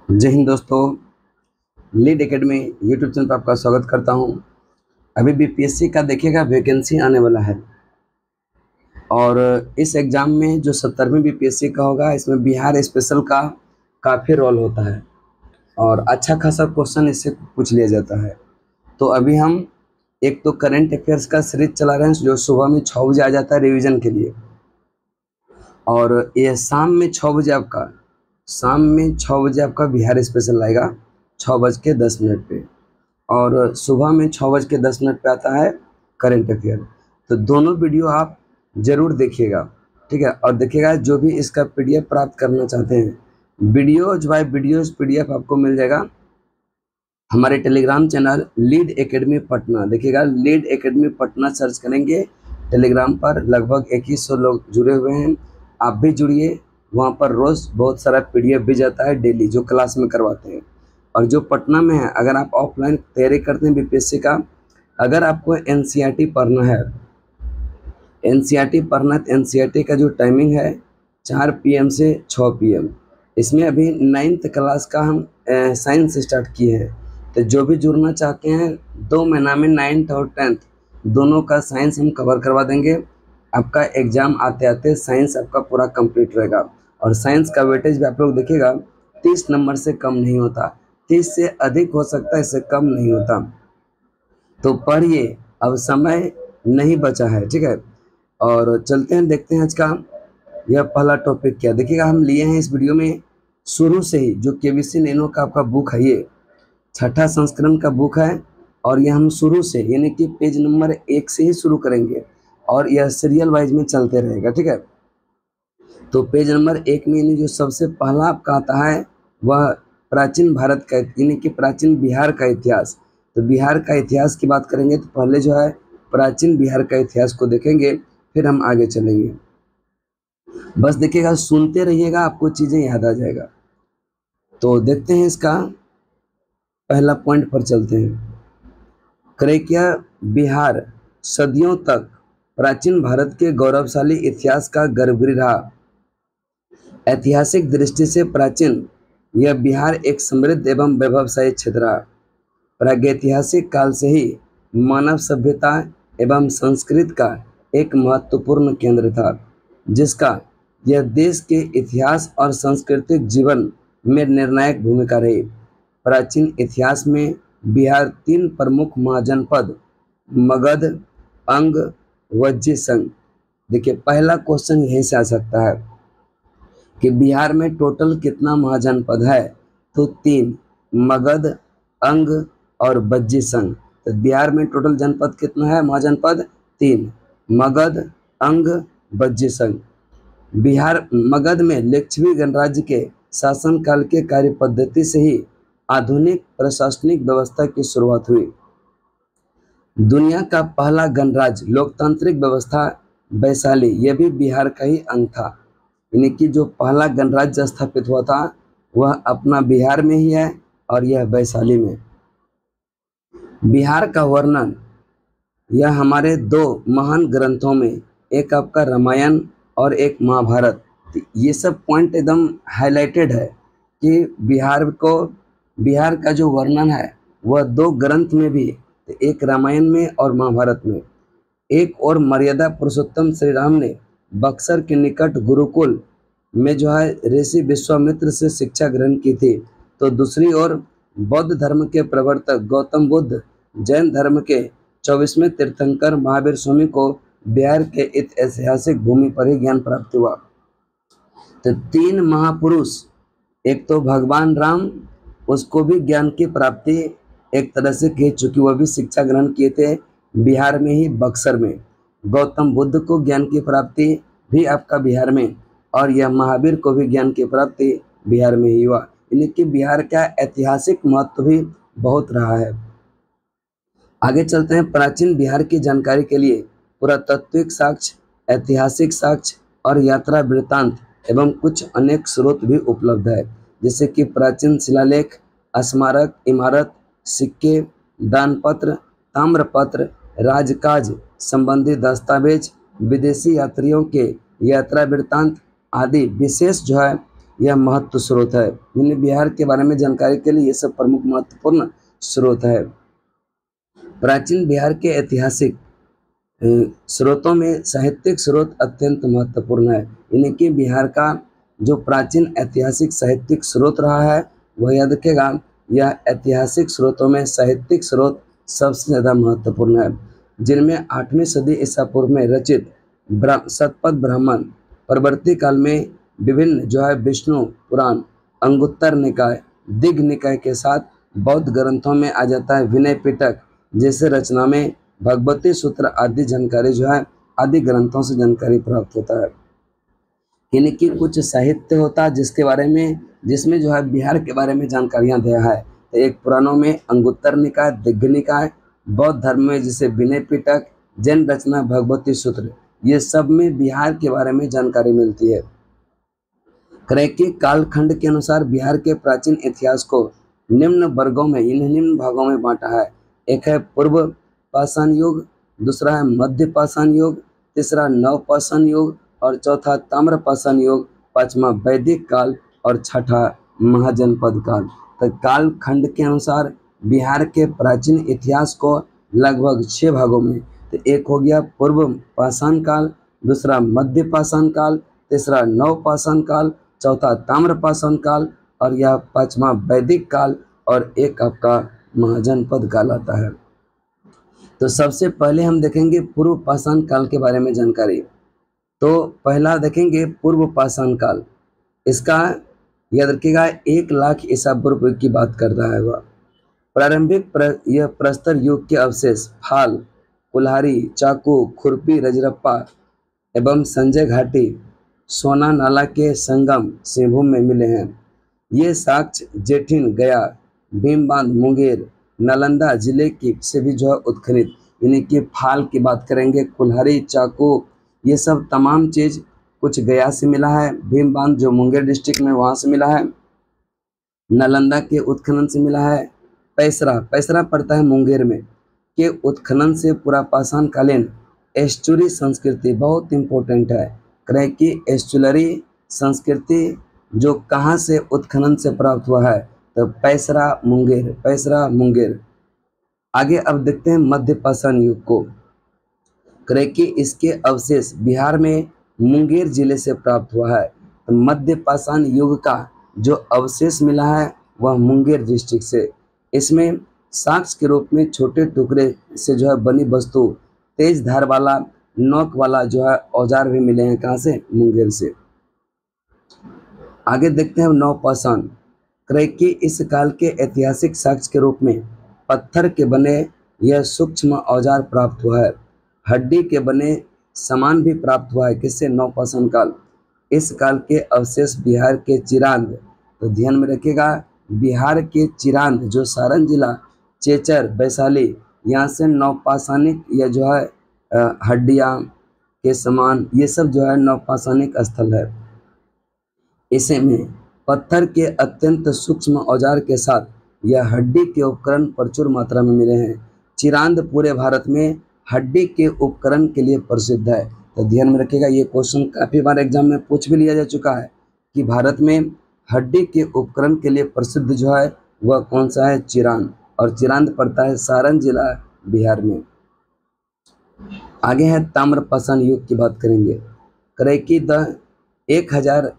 जय हिंद दोस्तों। Lead academy YouTube channel पर आपका स्वागत करता हूं। अभी बीपीएससी का देखिएगा वैकेंसी आने वाला है और इस एग्ज़ाम में जो 70वीं बीपीएससी का होगा इसमें बिहार स्पेशल का काफ़ी रोल होता है और अच्छा खासा क्वेश्चन इससे पूछ लिया जाता है। तो अभी हम एक तो करंट अफेयर्स का सीरीज चला रहे हैं जो सुबह में 6 बजे आ जाता है रिवीजन के लिए, और ये शाम में 6 बजे आपका बिहार स्पेशल आएगा 6:10 पे, और सुबह में 6:10 पे आता है करंट अफेयर। तो दोनों वीडियो आप ज़रूर देखिएगा, ठीक है। और देखिएगा जो भी इसका पीडीएफ प्राप्त करना चाहते हैं, वीडियोज बाय वीडियोज पीडीएफ आपको मिल जाएगा हमारे Telegram channel lead academy Patna. देखिएगा लीड एकेडमी पटना सर्च करेंगे टेलीग्राम पर, लगभग 2100 लोग जुड़े हुए हैं। आप भी जुड़िए, वहाँ पर रोज़ बहुत सारा पीडीएफ भी जाता है डेली जो क्लास में करवाते हैं। और जो पटना में है, अगर आप ऑफलाइन तैयारी करते हैं बीपीएससी का, अगर आपको एनसीईआरटी पढ़ना है, तो एनसीईआरटी का जो टाइमिंग है 4 PM से 6 PM। इसमें अभी 9th क्लास का हम साइंस स्टार्ट किए हैं। तो जो भी जुड़ना चाहते हैं 2 महीना में 9th और 10th दोनों का साइंस हम कवर करवा देंगे। आपका एग्ज़ाम आते आते साइंस आपका पूरा कंप्लीट रहेगा। और साइंस का वेटेज भी आप लोग देखिएगा 30 नंबर से कम नहीं होता, 30 से अधिक हो सकता है, इससे कम नहीं होता। तो पढ़िए, अब समय नहीं बचा है, ठीक है। और चलते हैं, देखते हैं आज का यह पहला टॉपिक क्या। देखिएगा हम लिए हैं इस वीडियो में शुरू से ही जो केबीसी नैनो का आपका बुक है, ये 6ठा संस्करण का बुक है, और यह हम शुरू से यानी कि पेज नंबर 1 से ही शुरू करेंगे और यह सीरियल वाइज में चलते रहेगा, ठीक है। तो पेज नंबर 1 में यानी जो सबसे पहला आपका आता है वह प्राचीन भारत का यानी कि प्राचीन बिहार का इतिहास। तो बिहार का इतिहास की बात करेंगे तो पहले जो है प्राचीन बिहार का इतिहास को देखेंगे, फिर हम आगे चलेंगे। बस देखिएगा, सुनते रहिएगा, आपको चीज़ें याद आ जाएगा। तो देखते हैं इसका पहला पॉइंट पर चलते हैं। क्रेकिया बिहार सदियों तक प्राचीन भारत के गौरवशाली इतिहास का गर्भगृह रहा। ऐतिहासिक दृष्टि से प्राचीन यह बिहार एक समृद्ध एवं वैभवशाली क्षेत्र रहा। प्रागैतिहासिक काल से ही मानव सभ्यता एवं संस्कृति का एक महत्वपूर्ण केंद्र था, जिसका यह देश के इतिहास और सांस्कृतिक जीवन में निर्णायक भूमिका रही। प्राचीन इतिहास में बिहार 3 प्रमुख महाजनपद मगध, अंग, वज्जी संघ। देखिए पहला क्वेश्चन यहीं से आ सकता है कि बिहार में टोटल कितना महाजनपद है, तो 3, मगध, अंग और बज्जी संघ। तो बिहार में टोटल जनपद कितना है, महाजनपद 3, मगध, अंग, बज्जी संघ। बिहार मगध में लिच्छवी गणराज्य के शासनकाल के कार्य पद्धति से ही आधुनिक प्रशासनिक व्यवस्था की शुरुआत हुई। दुनिया का पहला गणराज्य लोकतांत्रिक व्यवस्था वैशाली, यह भी बिहार का ही अंग था। यानी कि जो पहला गणराज्य स्थापित हुआ था वह अपना बिहार में ही है और यह वैशाली में। बिहार का वर्णन यह हमारे 2 महान ग्रंथों में, एक आपका रामायण और एक महाभारत, ये सब पॉइंट एकदम हाईलाइटेड है कि बिहार का जो वर्णन है वह 2 ग्रंथ में भी, एक रामायण में और महाभारत में। एक और मर्यादा पुरुषोत्तम श्री राम ने बक्सर के निकट गुरुकुल में जो है ऋषि विश्वामित्र से शिक्षा ग्रहण की थी, तो दूसरी ओर बौद्ध धर्म के प्रवर्तक गौतम बुद्ध, जैन धर्म के 24वें तीर्थंकर महावीर स्वामी को बिहार के ऐतिहासिक भूमि पर ही ज्ञान प्राप्त हुआ। तो 3 महापुरुष, एक तो भगवान राम, उसको भी ज्ञान की प्राप्ति एक तरह से की चूँकि वह भी शिक्षा ग्रहण किए थे बिहार में ही, बक्सर में। गौतम बुद्ध को ज्ञान की प्राप्ति भी आपका बिहार में, और यह महावीर को भी ज्ञान की प्राप्ति बिहार में ही हुआ। यानी कि बिहार का ऐतिहासिक महत्व भी बहुत रहा है। आगे चलते हैं। प्राचीन बिहार की जानकारी के लिए पुरातात्विक साक्ष्य, ऐतिहासिक साक्ष्य और यात्रा वृत्तांत एवं कुछ अनेक स्रोत भी उपलब्ध है, जैसे कि प्राचीन शिलालेख, स्मारक, इमारत, सिक्के, दानपत्र, ताम्रपत्र, राजकाज संबंधी दस्तावेज, विदेशी यात्रियों के यात्रा वृत्तांत आदि विशेष जो है यह महत्व स्रोत है। यानी बिहार के बारे में जानकारी के लिए ये सब प्रमुख महत्वपूर्ण स्रोत है। प्राचीन बिहार के ऐतिहासिक स्रोतों में साहित्यिक स्रोत अत्यंत महत्वपूर्ण है। यानी कि बिहार का जो प्राचीन ऐतिहासिक साहित्यिक स्रोत रहा है वह याद रखेगा, यह ऐतिहासिक स्रोतों में साहित्यिक स्रोत सबसे ज़्यादा महत्वपूर्ण है, जिनमें 8वीं सदी ईसा पूर्व में रचित शतपथ ब्राह्मण, परवर्ती काल में विभिन्न जो है विष्णु पुराण, अंगुत्तर निकाय, दिग्ग निकाय के साथ बौद्ध ग्रंथों में आ जाता है विनय पिटक जैसे रचना में भगवती सूत्र आदि जानकारी जो है आदि ग्रंथों से जानकारी प्राप्त होता है। यानी कि कुछ साहित्य होता है जिसके बारे में जिसमें जो है बिहार के बारे में जानकारियाँ दिया है। तो एक पुराणों में अंगुत्तर निकाय, दिग्ग निकाय, बौद्ध धर्म में जैसे विनय पिटक, जैन रचना भगवती सूत्र, ये सब में बिहार के बारे में जानकारी मिलती है। क्रैकी कालखंड के अनुसार बिहार के प्राचीन इतिहास को निम्न वर्गों में इन निम्न भागों में बांटा है। एक है पूर्व पाषाण युग, दूसरा है मध्य पाषाण युग, तीसरा नव पाषाण युग और चौथा ताम्र पाषाण युग, पांचवा वैदिक काल और छठा महाजनपद काल। तो काल खंड के अनुसार बिहार के प्राचीन इतिहास को लगभग 6 भागों में, तो एक हो गया पूर्व पाषाण काल, दूसरा मध्य पाषाण काल, तीसरा नव पाषाण काल, चौथा ताम्र पाषाण काल और यह पांचवा वैदिक काल और एक आपका महाजनपद काल आता है। तो सबसे पहले हम देखेंगे पूर्व पाषाण काल के बारे में जानकारी। तो पहला देखेंगे पूर्व पाषाण काल, इसका याद रखिएगा 1 लाख ईसा पूर्व की बात करता है वह। प्रारंभिक यह प्रस्तर युग के अवशेष फाल, कुल्हाड़ी, चाकू, खुरपी, रजरप्पा एवं संजय घाटी, सोना नाला के संगम सिंहभूम में मिले हैं। ये साक्ष्य जेठिन, गया, भीम बांध, मुंगेर, नालंदा जिले की से भी जो है उत्खनित, यानी कि फाल की बात करेंगे, कुल्हाड़ी, चाकू, ये सब तमाम चीज़ कुछ गया से मिला है, भीम बांध जो मुंगेर डिस्ट्रिक्ट में वहाँ से मिला है, नालंदा के उत्खनन से मिला है, पैसरा पड़ता है मुंगेर में के उत्खनन से पूरा पाषाण कालीन एस्चुरी संस्कृति बहुत इम्पोर्टेंट है। क्योंकि एस्चुलरी संस्कृति जो कहाँ से उत्खनन से प्राप्त हुआ है, तो पैसरा मुंगेर। आगे अब देखते हैं मध्य पाषाण युग को। क्योंकि इसके अवशेष बिहार में मुंगेर जिले से प्राप्त हुआ है, तो मध्य पाषाण युग का जो अवशेष मिला है वह मुंगेर डिस्ट्रिक्ट से। इसमें साक्ष्य के रूप में छोटे टुकड़े से जो है बनी वस्तु, तेज धार वाला नोक वाला जो है औजार भी मिले हैं, कहाँ से? मुंगेर से। आगे देखते हैं नव पाषाण। क्योंकि इस काल के ऐतिहासिक साक्ष्य के रूप में पत्थर के बने यह सूक्ष्म औजार प्राप्त हुआ है। हड्डी के बने सामान भी प्राप्त हुआ है, किससे? नव पाषाण काल। इस काल के अवशेष बिहार के चिरांद, तो ध्यान में रखिएगा बिहार के चिरांद जो सारण जिला, चेचर, वैशाली, यहाँ से नवपाषाणिक या जो है हड्डियाँ के समान ये सब जो है नवपाषाणिक स्थल है। इसे में पत्थर के अत्यंत सूक्ष्म औजार के साथ यह हड्डी के उपकरण प्रचुर मात्रा में मिले हैं। चिरांद पूरे भारत में हड्डी के उपकरण के लिए प्रसिद्ध है। तो ध्यान में रखिएगा, ये क्वेश्चन काफ़ी बार एग्जाम में पूछ भी लिया जा चुका है कि भारत में हड्डी के उपकरण के लिए प्रसिद्ध जो है वह कौन सा है? चिरांद। और चिरांद पड़ता है सारण जिला, बिहार में। आगे है ताम्रपाषाण युग की बात करेंगे। क्योंकि 1000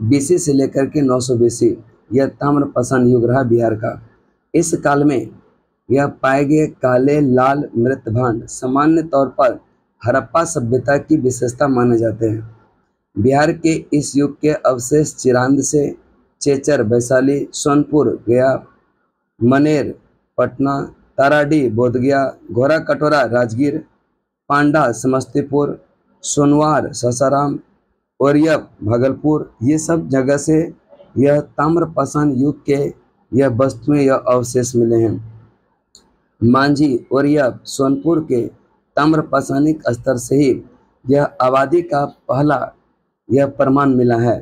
BC से लेकर के 900 BC यह ताम्रपाषाण युग रहा बिहार का। इस काल में यह पाए गए काले लाल मृत भांड सामान्य तौर पर हड़प्पा सभ्यता की विशेषता माने जाते हैं। बिहार के इस युग के अवशेष चिरांद से चेचर, वैशाली, सोनपुर, गया, मनेर, पटना, ताराडी, बोधगया, घोड़ा कटोरा, राजगीर, पांडा, समस्तीपुर, सोनवार, सासाराम, ओरियप, भागलपुर, ये सब जगह से यह ताम्रपाषाण युग के यह वस्तुएं या अवशेष मिले हैं। मांझी, ओरियप, सोनपुर के ताम्रपाषाणिक स्तर से ही यह आबादी का पहला यह प्रमाण मिला है।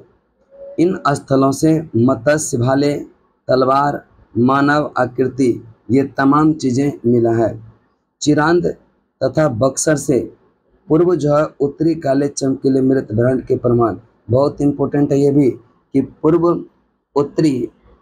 इन स्थलों से मत्स्य भाले, तलवार, मानव आकृति ये तमाम चीज़ें मिला है। चिरांद तथा बक्सर से पूर्व जो है उत्तरी काले चमकीले मृत भांड के प्रमाण बहुत इंपॉर्टेंट है। ये भी कि पूर्व उत्तरी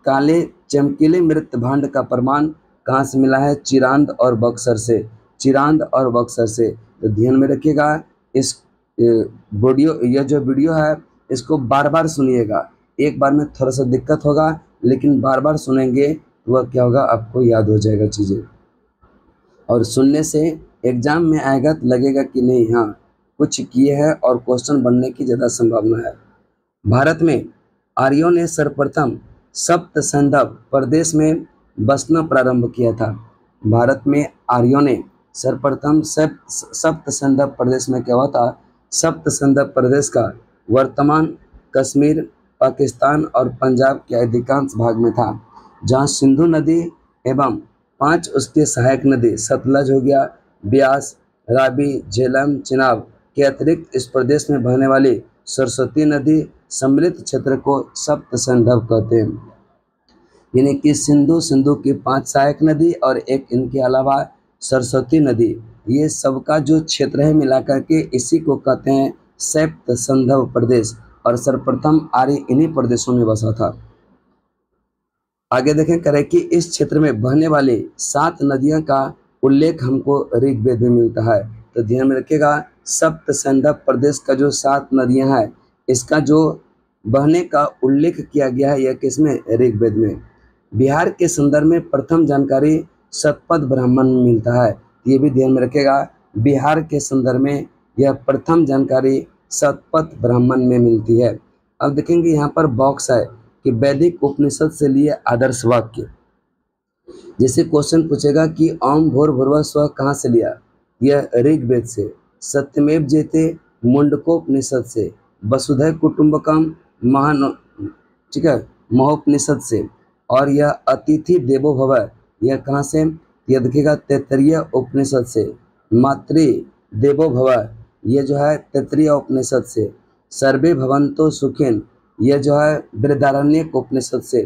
काले चमकीले मृत भांड का प्रमाण कहाँ से मिला है? चिरांद और बक्सर से, चिरांद और बक्सर से। तो ध्यान में रखिएगा, इस वीडियो, यह जो वीडियो है इसको बार बार सुनिएगा। एक बार में थोड़ा सा दिक्कत होगा, लेकिन बार बार सुनेंगे तो वह क्या होगा, आपको याद हो जाएगा चीज़ें। और सुनने से एग्जाम में आएगा तो लगेगा कि नहीं, हाँ कुछ किए हैं और क्वेश्चन बनने की ज़्यादा संभावना है। भारत में आर्यों ने सर्वप्रथम सप्त सैंधव प्रदेश में बसना प्रारंभ किया था। भारत में आर्यों ने सर्वप्रथम सप्त सैंधव प्रदेश में क्या हुआ था? सप्त सैंधव प्रदेश का वर्तमान कश्मीर, पाकिस्तान और पंजाब के अधिकांश भाग में था, जहाँ सिंधु नदी एवं 5 उसके सहायक नदी सतलज हो गया, ब्यास, रावी, झेलम, चिनाब के अतिरिक्त इस प्रदेश में बहने वाली सरस्वती नदी सम्मिलित क्षेत्र को सप्त सैंधव कहते हैं। यानी कि सिंधु की 5 सहायक नदी और एक इनके अलावा सरस्वती नदी, ये सबका जो क्षेत्र है मिलाकर के इसी को कहते हैं सप्त सैंधव प्रदेश। और सर्वप्रथम आर्य इन्हीं प्रदेशों में बसा था। आगे देखें करें कि इस क्षेत्र में बहने वाली 7 नदियों का उल्लेख हमको ऋग्वेद में मिलता है। तो ध्यान में रखिएगा, सप्त सैंधव प्रदेश का जो 7 नदियां हैं, इसका जो बहने का उल्लेख किया गया है यह किसमें? ऋग्वेद में। बिहार के संदर्भ में प्रथम जानकारी शतपथ ब्राह्मण में मिलता है। ये भी ध्यान में रखिएगा, बिहार के संदर्भ में यह प्रथम जानकारी शतपथ ब्राह्मण में मिलती है। अब देखेंगे यहाँ पर बॉक्स है कि वैदिक उपनिषद से लिए आदर्श वाक्य। जैसे क्वेश्चन पूछेगा कि ओम भूर्भुवः स्वः कहाँ से लिया? यह ऋग्वेद से। सत्यमेव जयते मुंडकोपनिषद से। वसुधैव कुटुंबकम ठीक है, महोपनिषद से। और यह अतिथि देवो भव, यह कहाँ से? यह देखिएगा तैत्तरीय उपनिषद से। मातृ देवो भव, यह जो है तैत्तरीय उपनिषद से। सर्वे भवन्तो सुखिन, यह जो है बृहदारण्यक उपनिषद से।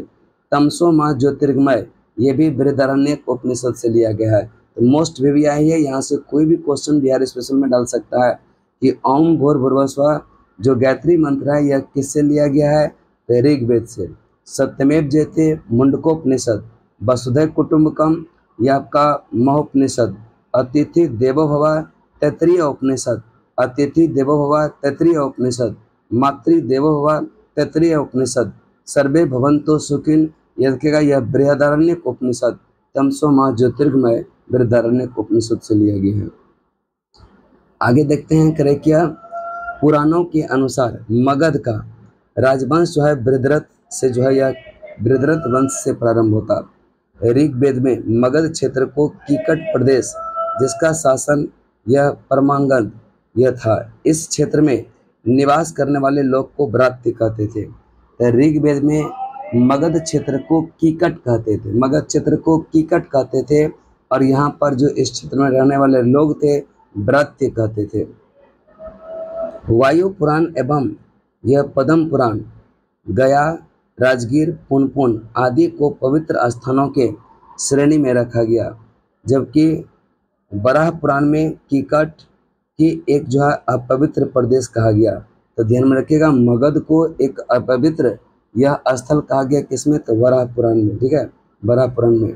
तमसो मा ज्योतिर्गमय, ये भी बृहदारण्यक उपनिषद से लिया गया है। तो मोस्ट भी आई है, यहाँ से कोई भी क्वेश्चन बिहार स्पेशल में डाल सकता है कि ओम भूर्भुवः स्वः जो गायत्री मंत्र है यह किससे लिया गया है? ऋग्वेद से। सत्यमेव जयते मुंडकोपनिषद। वसुधैव कुटुंबकम यह आपका महोपनिषद। अतिथि देवो भव तैत्तरीय उपनिषद। अतिथि देवो भव तैत्तरीय उपनिषद। मातृ देवो भव तैत्तरीय उपनिषद। सर्वे भवन्तो सुखिन, यह रखेगा यह बृहदारण्यक उपनिषद। तमसो मा ज्योतिर्गमय बृहदारण्यक उपनिषद से लिया गया है। आगे देखते हैं करें क्या, पुराणों के अनुसार मगध का राजवंश जो है बृहद्रथ से जो है, यह बृहद्रथ वंश से प्रारंभ होता। ऋग्वेद में मगध क्षेत्र को कीकट प्रदेश, जिसका शासन यह परमांगन यह था, इस क्षेत्र में निवास करने वाले लोग को ब्रात्य कहते थे। ऋग्वेद में मगध क्षेत्र को कीकट कहते थे, मगध क्षेत्र को कीकट कहते थे। और यहाँ पर जो इस क्षेत्र में रहने वाले लोग थे ब्रात्य कहते थे। वायु पुराण एवं यह पद्म पुराण गया, राजगीर, पुनपुन आदि को पवित्र स्थानों के श्रेणी में रखा गया, जबकि बराह पुराण में कीकट की एक जो है अपवित्र प्रदेश कहा गया। तो ध्यान में रखिएगा, मगध को एक अपवित्र यह स्थल कहा गया किसमें? तो वराह पुराण में। ठीक है, वराह पुराण में।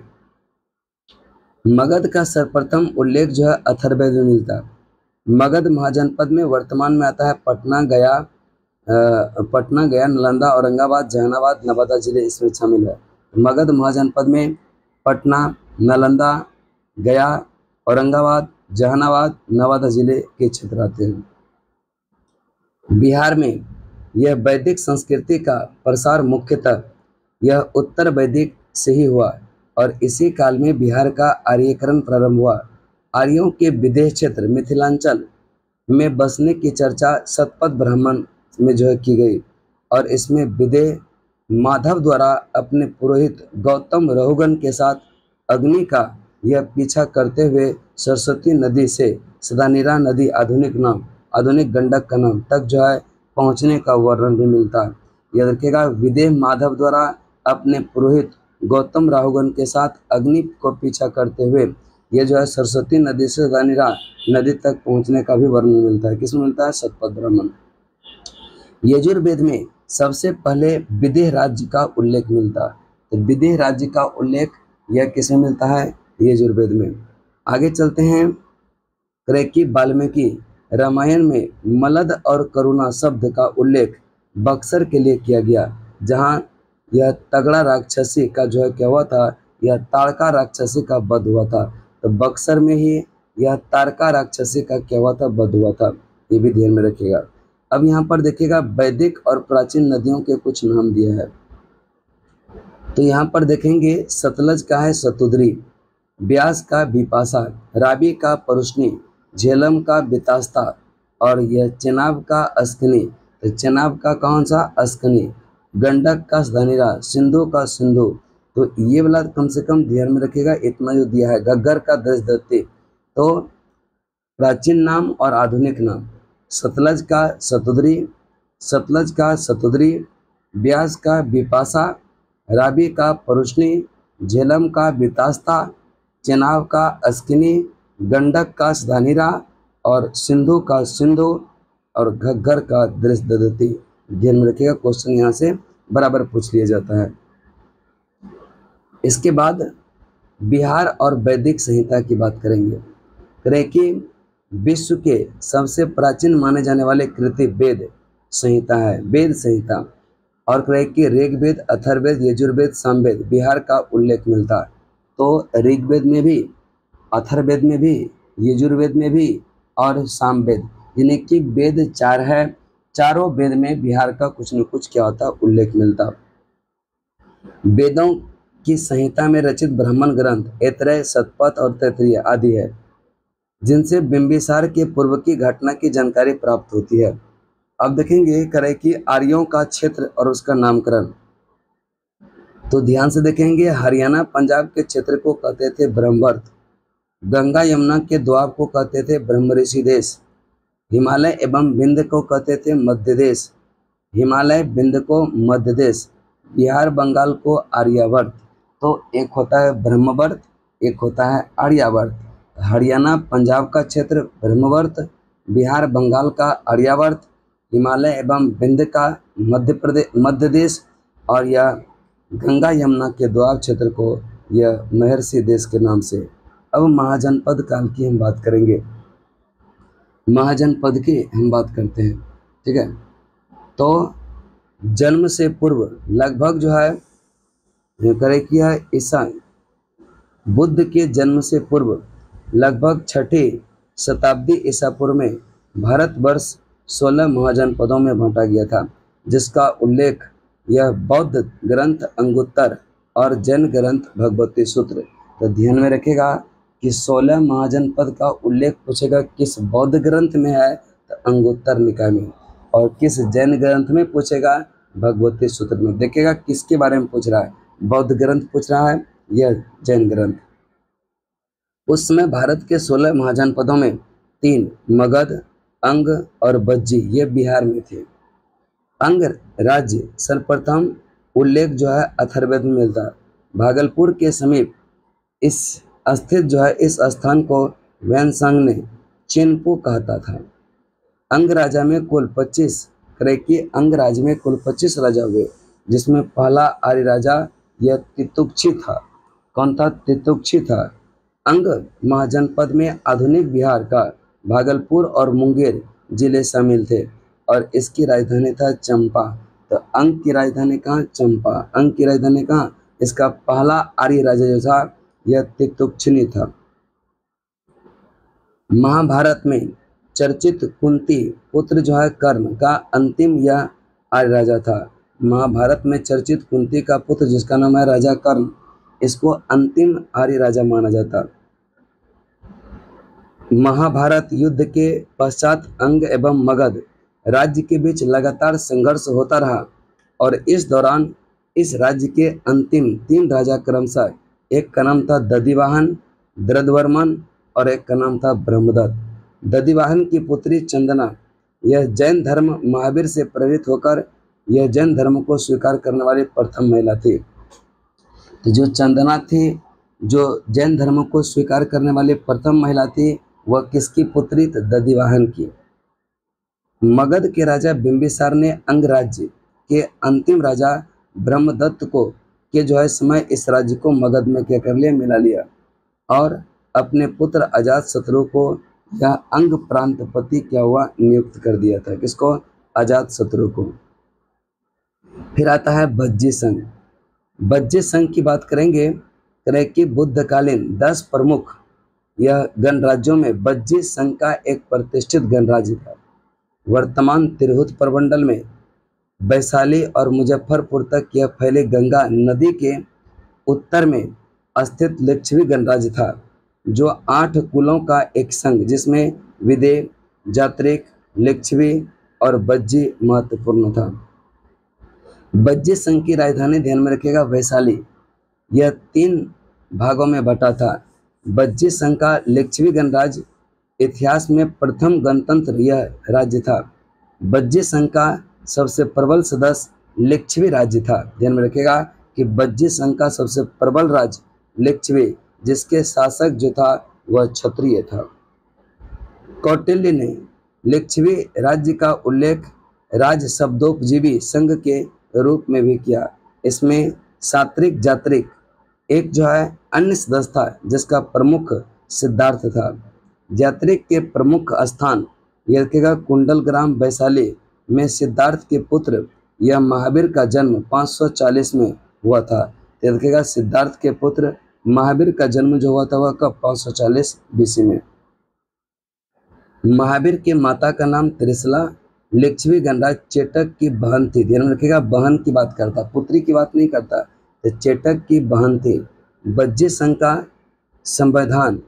मगध का सर्वप्रथम उल्लेख जो है अथर्ववेद में मिलता है। मगध महाजनपद में वर्तमान में आता है पटना, गया, नालंदा, औरंगाबाद, जहानाबाद, नवादा जिले इसमें शामिल है। मगध महाजनपद में पटना, नालंदा, गया, औरंगाबाद, जहानाबाद, नवादा जिले के क्षेत्र आते हैं। बिहार में यह वैदिक संस्कृति का प्रसार मुख्यतः यह उत्तर वैदिक से ही हुआ और इसी काल में बिहार का आर्यीकरण प्रारंभ हुआ। आर्यों के विदेह क्षेत्र मिथिलांचल में बसने की चर्चा शतपथ ब्राह्मण में जो है की गई और इसमें विदेह माधव द्वारा अपने पुरोहित गौतम रहुगन के साथ अग्नि का यह पीछा करते हुए सरस्वती नदी से सदानीरा नदी आधुनिक गंडक का नाम तक जो है पहुंचने का वर्णन भी मिलता है। याद रखिएगा, विदेह माधव द्वारा अपने पुरोहित गौतम राहुगन के साथ अग्नि को पीछा करते हुए यह जो है सरस्वती नदी से सदानीरा नदी तक पहुंचने का भी वर्णन मिलता है। किसमें मिलता है? शतपथ ब्राह्मण। यजुर्वेद में सबसे पहले विदेह राज्य का उल्लेख मिलता है। तो विदेह राज्य का उल्लेख यह किसमें मिलता है? यजुर्वेद में। आगे चलते हैं। क्रैकी वाल्मीकि रामायण में मलद और करुणा शब्द का उल्लेख बक्सर के लिए किया गया, जहां यह तगड़ा राक्षसी का जो है क्या हुआ था, यह ताड़का राक्षसी का वध हुआ था। तो बक्सर में ही यह ताड़का राक्षसी का क्या हुआ था, वध हुआ था। ये भी ध्यान में रखिएगा। अब यहाँ पर देखिएगा वैदिक और प्राचीन नदियों के कुछ नाम दिए हैं। तो यहाँ पर देखेंगे सतलज का है शतुद्री, ब्यास का बिपाशा, रावी का परुष्णी, झेलम का बितास्ता और यह चेनाब का अस्कनी। तो चेनाब का कौन सा? अस्कनी। गंडक का धनिरा, सिंधु का सिंधु। तो ये वाला कम से कम ध्यान में रखिएगा, इतना जो दिया है। घग्गर का दशदत्ती। तो प्राचीन नाम और आधुनिक नाम, सतलज का शतुद्री, सतलज का शतुद्री, ब्यास का बिपाशा, रावी का परुष्णी, झेलम का बितास्ता, चेनाब का अस्किनी, गंडक का धानिरा और सिंधु का सिंधु और घग्गर का दृष्टदत्ती। ध्यान में रखिएगा, क्वेश्चन यहाँ से बराबर पूछ लिया जाता है। इसके बाद बिहार और वैदिक संहिता की बात करेंगे। क्रैकी विश्व के सबसे प्राचीन माने जाने वाले कृति वेद संहिता है, वेद संहिता। और क्रैकी ऋग्वेद, अथर्ववेद, यजुर्वेद, सामवेद, बिहार का उल्लेख मिलता है। तो ऋग्वेद में भी, अथर्ववेद में भी, यजुर्वेद में भी और सामवेद, यानी कि वेद 4 है। चारों वेद में बिहार का कुछ न कुछ क्या होता, उल्लेख मिलता। वेदों की संहिता में रचित ब्राह्मण ग्रंथ ऐतरेय, शतपथ और तैत्तिरीय आदि है, जिनसे बिंबिसार के पूर्व की घटना की जानकारी प्राप्त होती है। अब देखेंगे करें कि आर्यों का क्षेत्र और उसका नामकरण। तो ध्यान से देखेंगे, हरियाणा पंजाब के क्षेत्र को कहते थे ब्रह्मवर्त, गंगा यमुना के द्वाब को कहते थे ब्रह्मऋषि देश, हिमालय एवं विंध्य को कहते थे मध्य देश, हिमालय विंध्य को मध्य देश, बिहार बंगाल को आर्यावर्त। तो एक होता है ब्रह्मवर्त, एक होता है आर्यावर्त। हरियाणा पंजाब का क्षेत्र ब्रह्मवर्त, बिहार बंगाल का आर्यावर्त, हिमालय एवं विंध्य का मध्य देश और यह गंगा यमुना के द्वाब क्षेत्र को यह महर्षि देश के नाम से। अब महाजनपद काल की हम बात करेंगे, महाजनपद की हम बात करते हैं, ठीक है। तो जन्म से पूर्व लगभग जो है करें किया ईसा बुद्ध के जन्म से पूर्व लगभग 6ठी शताब्दी ईसा पूर्व में भारतवर्ष 16 महाजनपदों में बांटा गया था, जिसका उल्लेख यह बौद्ध ग्रंथ अंगुत्तर और जैन ग्रंथ भगवती सूत्र। तो ध्यान में रखेगा कि 16 महाजनपद का उल्लेख पूछेगा किस बौद्ध ग्रंथ में है, तो अंगुत्तर निकाय में, और किस जैन ग्रंथ में पूछेगा, भगवती सूत्र में। देखिएगा किसके बारे में पूछ रहा है, बौद्ध ग्रंथ पूछ रहा है या जैन ग्रंथ। उस समय भारत के 16 महाजनपदों में 3 मगध, अंग और बज्जी ये बिहार में थे। अंग राज्य सर्वप्रथम उल्लेख जो है अथर्ववेद में मिलता है। भागलपुर के समीप इस स्थित जो है इस स्थान को वैनसंग ने चिनपू कहता था। अंग राजा में कुल 25 क्रैकी अंग राज्य में कुल 25 राजा हुए, जिसमें पहला आर्य राजा यह तितुक्षी था। कौन था? तितुक्षी था। अंग महाजनपद में आधुनिक बिहार का भागलपुर और मुंगेर जिले शामिल थे और इसकी राजधानी था चंपा। तो अंग की राजधानी कहाँ? चंपा। अंग की राजधानी कहाँ? इसका पहला आर्य राजा जो था यह तितुक्षी था। महाभारत में चर्चित कुंती पुत्र जो है कर्ण का अंतिम यह आर्य राजा था। महाभारत में चर्चित कुंती का पुत्र जिसका नाम है राजा कर्ण, इसको अंतिम आर्य राजा माना जाता। महाभारत युद्ध के पश्चात अंग एवं मगध राज्य के बीच लगातार संघर्ष होता रहा और इस दौरान इस राज्य के अंतिम 3 राजा क्रमशः, एक का नाम था दधिवाहन, द्रदवर्मन और एक का नाम था ब्रह्मदत्त। दधिवाहन की पुत्री चंदना यह जैन धर्म महावीर से प्रेरित होकर यह जैन धर्म को स्वीकार करने वाली प्रथम महिला थी। तो जो चंदना थी, जो जैन धर्म को स्वीकार करने वाली प्रथम महिला थी, वह किसकी पुत्री? दधिवाहन की। मगध के राजा बिंबिसार ने अंग राज्य के अंतिम राजा ब्रह्मदत्त को के जो है समय इस राज्य को मगध में क्या कर लिया, मिला लिया, और अपने पुत्र अजातशत्रु को यह अंग प्रांतपति क्या हुआ, नियुक्त कर दिया था। किसको? अजातशत्रु को। फिर आता है बज्जी संघ। बज्जी संघ की बात करेंगे कि बुद्धकालीन 10 प्रमुख यह गणराज्यों में बज्जी संघ का एक प्रतिष्ठित गणराज्य था। वर्तमान तिरहुत प्रमंडल में वैशाली और मुजफ्फरपुर तक यह फैले गंगा नदी के उत्तर में स्थित लिच्छवी गणराज्य था, जो 8 कुलों का एक संघ, जिसमें विदेह, जात्रिक, लिच्छवी और बज्जी महत्वपूर्ण था। बज्जी संघ की राजधानी ध्यान में रखिएगा वैशाली। यह 3 भागों में बटा था। बज्जी संघ का लिच्छवी गणराज्य इतिहास में प्रथम गणतंत्र यह राज्य था। बज्जी संघ का सबसे प्रबल सदस्य लिच्छवी राज्य था। ध्यान में रखिएगा कि बज्जी संघ का सबसे प्रबल राज्य लिच्छवी, जिसके शासक जो था वह क्षत्रिय था। कौटिल्य ने लिच्छवी राज्य का उल्लेख राज्य शब्दोपजीवी संघ के रूप में भी किया। इसमें सात्रिक जात्रिक एक जो है अन्य सदस्य था, जिसका प्रमुख सिद्धार्थ था। जात्रिक के प्रमुख स्थान यह रखेगा कुंडलग्राम वैशाली में सिद्धार्थ के पुत्र यह महावीर का जन्म 540 में हुआ था। यह रखेगा सिद्धार्थ के पुत्र महावीर का जन्म जो हुआ था वह कब? 540 BC में। महावीर के माता का नाम त्रिशला लिच्छवी गणराज चेटक की बहन थी। ध्यान रखिएगा, बहन की बात करता, पुत्री की बात नहीं करता। तो चेटक की बहन थी। बज्जी संघ का संविधान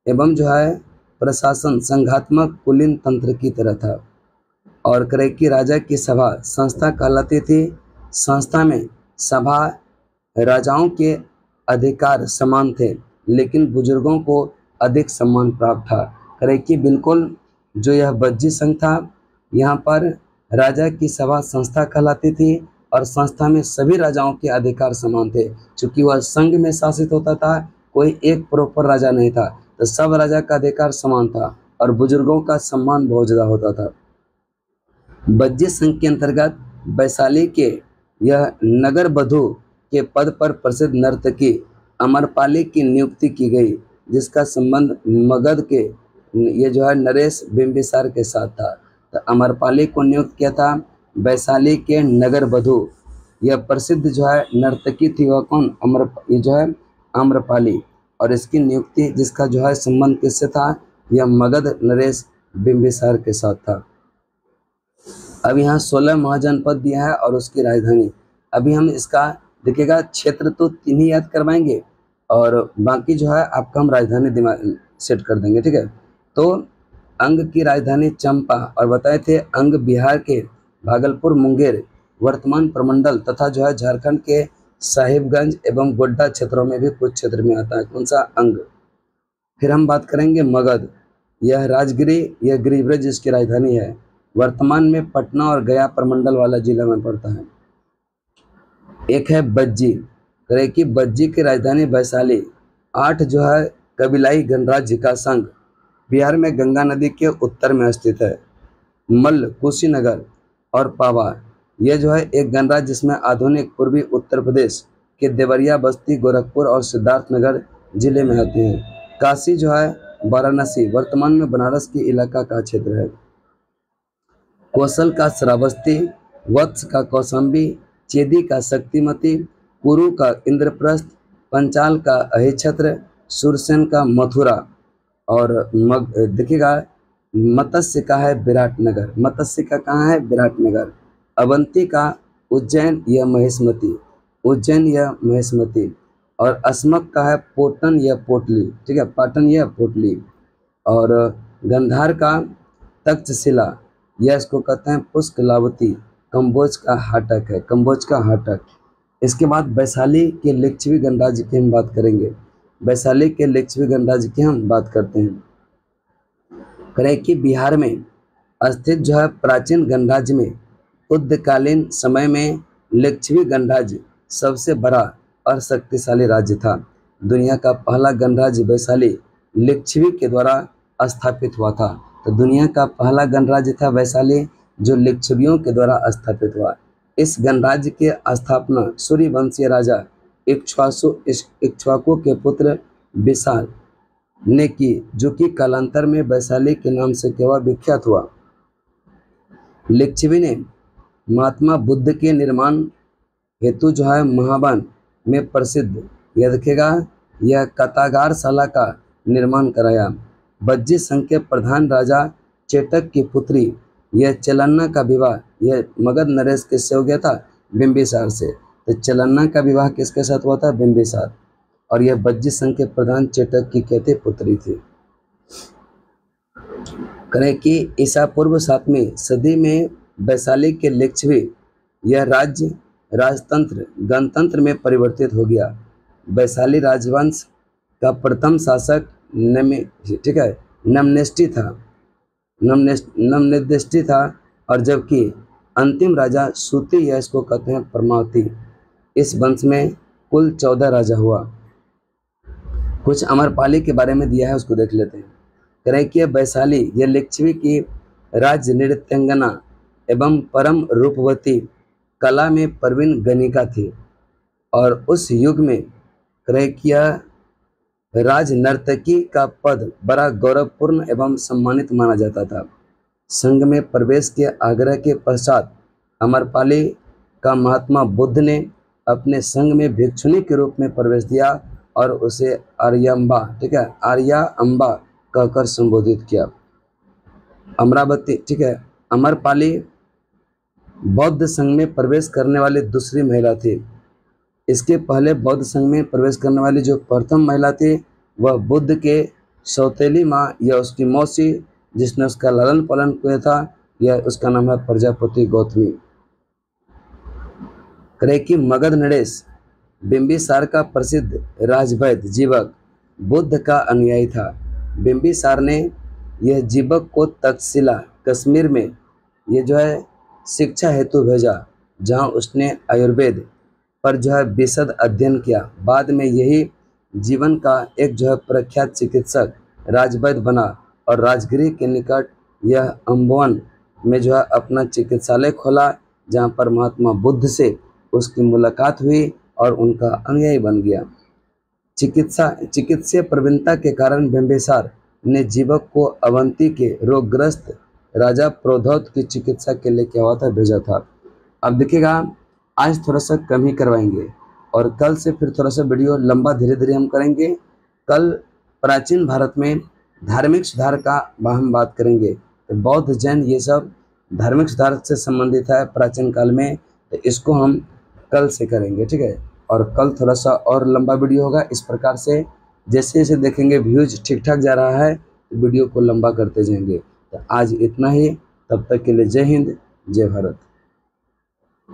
एवं जो है प्रशासन संघात्मक कुलीन तंत्र की तरह था, और करेकी राजा की सभा संस्था कहलाती थी। संस्था में सभा राजाओं के अधिकार समान थे, लेकिन बुजुर्गों को अधिक सम्मान प्राप्त था। करेकी बिल्कुल जो यह बज्जी संघ था, यहाँ पर राजा की सभा संस्था कहलाती थी, और संस्था में सभी राजाओं के अधिकार समान थे। चूंकि वह संघ में शासित होता था, कोई एक प्रॉपर राजा नहीं था, तो सब राजा का अधिकार समान था और बुजुर्गों का सम्मान बहुत ज़्यादा होता था। बज्जी संघ के अंतर्गत वैशाली के यह नगर बधू के पद पर प्रसिद्ध नर्तकी अमरपाली की नियुक्ति की गई, जिसका संबंध मगध के ये जो है नरेश बिंबिसार के साथ था। तो अमरपाली को नियुक्त किया था वैशाली के नगर बधू। यह प्रसिद्ध जो है नर्तकी थी वह कौन? ये जो है आम्रपाली, और इसकी नियुक्ति जिसका जो है संबंध किससे था? यह मगध नरेश बिंबिसार के साथ था। अब यहाँ 16 महाजनपद दिया है और उसकी राजधानी। अभी हम इसका देखिएगा क्षेत्र तो 3 ही याद करवाएंगे, और बाकी जो है आपका हम राजधानी दिमाग सेट कर देंगे, ठीक है। तो अंग की राजधानी चंपा, और बताए थे अंग बिहार के भागलपुर, मुंगेर वर्तमान प्रमंडल तथा जो है झारखंड के साहिबगंज एवं गोड्डा क्षेत्रों में भी कुछ क्षेत्र में आता है। कौन सा? अंग। फिर हम बात करेंगे मगध। यह राजगिरी, यह गिरिब्रज इसकी राजधानी है। वर्तमान में पटना और गया प्रमंडल वाला जिला में पड़ता है। एक है बज्जी, करें कि बज्जी की राजधानी वैशाली। 8 जो है कबीलाई गणराज्य का संघ बिहार में गंगा नदी के उत्तर में स्थित है। मल्ल, कुशीनगर और पावा, यह जो है एक गणराज्य जिसमें आधुनिक पूर्वी उत्तर प्रदेश के देवरिया, बस्ती, गोरखपुर और सिद्धार्थनगर जिले में आते हैं। काशी जो है वाराणसी वर्तमान में बनारस के इलाका का क्षेत्र है। कौशल का श्रावस्ती, वत्स का कौशाम्बी, चेदी का शक्तिमती, कुरु का इंद्रप्रस्थ, पंचाल का अहिछत्र, सुरसेन का मथुरा, और देखिएगा मत्स्य का है विराटनगर। मत्स्य का कहाँ है? विराटनगर। अवंती का उज्जैन या महेशमती, उज्जैन या महेशमती, और अस्मक का है पोटन या पोटली, ठीक है, पाटन या पोटली, और गंधार का तक्षशिला, यह इसको कहते हैं पुष्कलावती। कंबोज का हाटक है, कंबोज का हाटक। इसके बाद वैशाली के लिच्छवी गणराज्य की हम बात करेंगे। वैशाली के लिच्छवी गणराज्य की हम बात करते हैं। करें कि बिहार में स्थित जो है प्राचीन गणराज्य में बुद्धकालीन समय में लिच्छवी गणराज्य सबसे बड़ा और शक्तिशाली राज्य था। दुनिया का पहला गणराज्य वैशाली लिच्छवी के द्वारा स्थापित हुआ था। तो दुनिया का पहला गणराज्य था वैशाली, जो लिच्छवियों के द्वारा स्थापित हुआ। इस गणराज्य की स्थापना सूर्यवंशीय राजा इक्ष्वाकु के पुत्र विशाल ने की, जो कि कालांतर में वैशाली के नाम से केवल विख्यात हुआ। लिच्छवी ने महात्मा बुद्ध के निर्माण हेतु जो है महावन में प्रसिद्ध यह देखेगा यह कतागारशाला का निर्माण कराया। बज्जी संघ के प्रधान राजा चेटक की पुत्री यह चलन्ना का विवाह यह मगध नरेश किससे हो गया था? बिंबिसार से। तो चलन्ना का विवाह किसके साथ हुआ था? बिंबिसार। और यह बज्जी संघ के प्रधान चेटक की कहते पुत्री थी। करें कि ईसा पूर्व 7वीं सदी में वैशाली के लिच्छवी यह राज्य राजतंत्र गणतंत्र में परिवर्तित हो गया। वैशाली राजवंश का प्रथम शासक नमनिष्टि था और जबकि अंतिम राजा सूति या इसको कहते हैं परमावती। इस वंश में कुल 14 राजा हुआ। कुछ अमरपाली के बारे में दिया है, उसको देख लेते हैं। करें कि वैशाली यह लिच्छवी की राज्य नृत्यांगना एवं परम रूपवती कला में प्रवीण गणिका थी और उस युग में क्रैकिया राज नर्तकी का पद बड़ा गौरवपूर्ण एवं सम्मानित माना जाता था। संघ में प्रवेश के आग्रह के पश्चात अमरपाली का महात्मा बुद्ध ने अपने संघ में भिक्षुनी के रूप में प्रवेश दिया और उसे आर्याम्बा आर्या अम्बा कहकर संबोधित किया। अमरावती अमरपाली बौद्ध संघ में प्रवेश करने वाली दूसरी महिला थी। इसके पहले बौद्ध संघ में प्रवेश करने वाली जो प्रथम महिला थी वह बुद्ध के सौतेली माँ या उसकी मौसी जिसने उसका लालन पालन किया था, यह उसका नाम है प्रजापति गौतमी। करे कि मगध नरेश बिंबिसार का प्रसिद्ध राजवैद्य जीवक बुद्ध का अनुयायी था। बिंबिसार ने यह जीवक को तक्षशिला कश्मीर में ये जो है शिक्षा हेतु भेजा, जहां उसने आयुर्वेद पर जो है विशद अध्ययन किया। बाद में यही जीवन का एक जो है प्रख्यात चिकित्सक राजवैद्य बना और राजगिरी के निकट यह अम्बवन में जो है अपना चिकित्सालय खोला, जहां पर महात्मा बुद्ध से उसकी मुलाकात हुई और उनका अनुयायी बन गया। चिकित्सीय प्रवीणता के कारण बिंबिसार ने जीवक को अवंती के रोगग्रस्त राजा प्रोद्योत की चिकित्सा के लिए क्या हुआ था, भेजा था। अब देखिएगा आज थोड़ा सा कम ही करवाएंगे और कल से फिर थोड़ा सा वीडियो लंबा धीरे धीरे हम करेंगे। कल प्राचीन भारत में धार्मिक सुधार का हम बात करेंगे। तो बौद्ध जैन ये सब धार्मिक सुधार से संबंधित है प्राचीन काल में, तो इसको हम कल से करेंगे, ठीक है। और कल थोड़ा सा और लंबा वीडियो होगा। इस प्रकार से जैसे जैसे देखेंगे व्यूज ठीक ठाक जा रहा है तो वीडियो को लंबा करते जाएंगे। तो आज इतना ही, तब तक के लिए जय हिंद जय भारत।